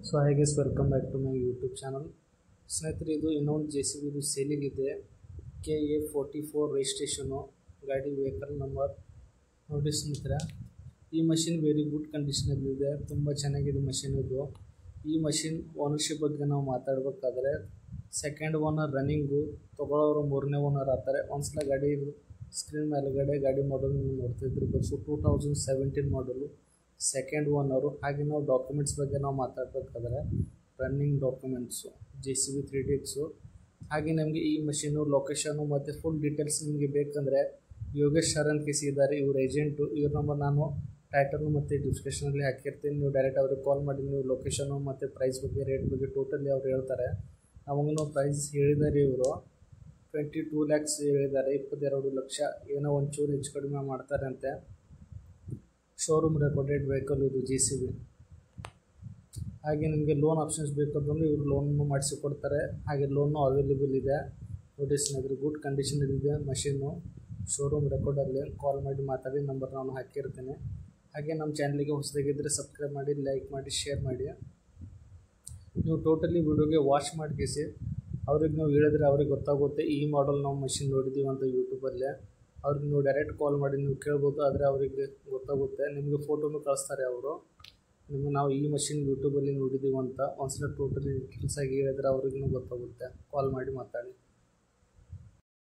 So hi guys, welcome back to my YouTube channel. ಸ್ನೇಹಿತರೆ, ಇದು ಇನ್ನೊಂದು JCB ಇದು ಸೇಲಿಗಿದೆ. KA44 ರಿಜಿಸ್ಟ್ರೇಷನು ಗಾಡಿ ವೆಹಿಕಲ್ ನಂಬರ್ ನೋಡಿ ಸ್ನೇಹಿತರೆ. ಈ ಮಷಿನ್ ವೆರಿ ಗುಡ್ ಕಂಡೀಷನಲ್ಲಿದೆ, ತುಂಬ ಚೆನ್ನಾಗಿದೆ ಮಷಿನ್ ಇದು. ಈ ಮಷಿನ್ ಓನರ್ಶಿಪ್ ಬಗ್ಗೆ ನಾವು ಮಾತಾಡಬೇಕಾದ್ರೆ ಸೆಕೆಂಡ್ ಓನರ್ ರನ್ನಿಂಗು, ತೊಗೊಳ್ಳೋರು ಮೂರನೇ ಓನರ್ ಆಗ್ತಾರೆ. ಒಂದ್ಸಲ ಗಾಡಿ ಸ್ಕ್ರೀನ್ ಮೇಲುಗಡೆ ಗಾಡಿ ಮಾಡಲ್ ನೀವು ನೋಡ್ತಿದ್ರು, ಬಸ್ಸು 2017 ಮಾಡಲು, ಸೆಕೆಂಡ್ ಓನರು. ಹಾಗೆ ನಾವು ಡಾಕ್ಯುಮೆಂಟ್ಸ್ ಬಗ್ಗೆ ನಾವು ಮಾತಾಡಬೇಕಾದ್ರೆ ರನ್ನಿಂಗ್ ಡಾಕ್ಯುಮೆಂಟ್ಸು, JCB 3DX. ಹಾಗೆ ನಮಗೆ ಈ ಮಷೀನು ಲೊಕೇಶನು ಮತ್ತು ಫುಲ್ ಡೀಟೇಲ್ಸ್ ನಿಮಗೆ ಬೇಕಂದರೆ ಯೋಗೇಶ್ ಸರ್ ಅಂತ ಇದ್ದಾರೆ, ಇವ್ರ ಏಜೆಂಟು. ಇವ್ರ ನಂಬರ್ ನಾನು ಟೈಟಲ್ ಮತ್ತು ಡಿಸ್ಕ್ರಿಪ್ಷನಲ್ಲಿ ಹಾಕಿರ್ತೀನಿ. ನೀವು ಡೈರೆಕ್ಟ್ ಅವ್ರಿಗೆ ಕಾಲ್ ಮಾಡಿ ನೀವು ಲೊಕೇಶನು ಮತ್ತು ಪ್ರೈಸ್ ಬಗ್ಗೆ, ರೇಟ್ ಬಗ್ಗೆ ಟೋಟಲಿ ಅವ್ರು ಹೇಳ್ತಾರೆ. ಅವಾಗೂ ಪ್ರೈಸ್ ಹೇಳಿದ್ದಾರೆ ಇವರು 22 lakhs ಹೇಳಿದ್ದಾರೆ, 22 ಲಕ್ಷ. ಏನೋ ಒಂಚೂರು ಹೆಚ್ಚು ಕಡಿಮೆ ಮಾಡ್ತಾರೆ ಅಂತೆ. ಶೋರೂಮ್ ರೆಕಾರ್ಡೆಡ್ ವೆಹಿಕಲ್ ಇದು JCB. ಹಾಗೆ ನಿಮಗೆ ಲೋನ್ ಆಪ್ಷನ್ಸ್ ಬೇಕಂದ್ರೆ ಇವರು ಲೋನನ್ನು ಮಾಡಿಸಿಕೊಡ್ತಾರೆ. ಹಾಗೆ ಲೋನು ಅವೈಲೇಬಲ್ ಇದೆ. ನೋಡಿ ಸ್ನೇಹಿತರೆ, ಗುಡ್ ಕಂಡೀಷನಲ್ಲಿದೆ ಮಷೀನು. ಶೋರೂಮ್ ರೆಕಾರ್ಡಲ್ಲಿ ಕಾಲ್ ಮಾಡಿ ಮಾತಾಡಿ, ನಂಬರ್ ನಾನು ಹಾಕಿರ್ತೀನಿ. ಹಾಗೆ ನಮ್ಮ ಚಾನಲಿಗೆ ಹೊಸದಾಗಿದ್ದರೆ ಸಬ್ಸ್ಕ್ರೈಬ್ ಮಾಡಿ, ಲೈಕ್ ಮಾಡಿ, ಶೇರ್ ಮಾಡಿ. ನೀವು ಟೋಟಲಿ ವಿಡಿಯೋಗೆ ವಾಚ್ ಮಾಡಿಸಿ ಅವ್ರಿಗೆ ನೀವು ಹೇಳಿದ್ರೆ ಅವ್ರಿಗೆ ಗೊತ್ತಾಗುತ್ತೆ ಈ ಮಾಡಲ್ ನಾವು ಮಷಿನ್ ನೋಡಿದ್ದೀವಿ ಅಂತ ಯೂಟ್ಯೂಬಲ್ಲೇ. ಅವ್ರಿಗೆ ನೀವು ಡೈರೆಕ್ಟ್ ಕಾಲ್ ಮಾಡಿ ನೀವು ಕೇಳ್ಬೋದು, ಆದರೆ ಅವರಿಗೆ ಗೊತ್ತಾಗುತ್ತೆ. ನಿಮಗೆ ಫೋಟೋನು ಕಳಿಸ್ತಾರೆ ಅವರು. ನಿಮಗೆ ನಾವು ಈ ಮಷಿನ್ ಯೂಟ್ಯೂಬಲ್ಲಿ ನೋಡಿದ್ದೀವಿ ಅಂತ ಒಂದ್ಸಲ ಟೋಟಲಿ ಡೀಟೇಲ್ಸ್ ಆಗಿ ಹೇಳಿದ್ರೆ ಅವ್ರಿಗೂ ಗೊತ್ತಾಗುತ್ತೆ. ಕಾಲ್ ಮಾಡಿ ಮಾತಾಡಿ.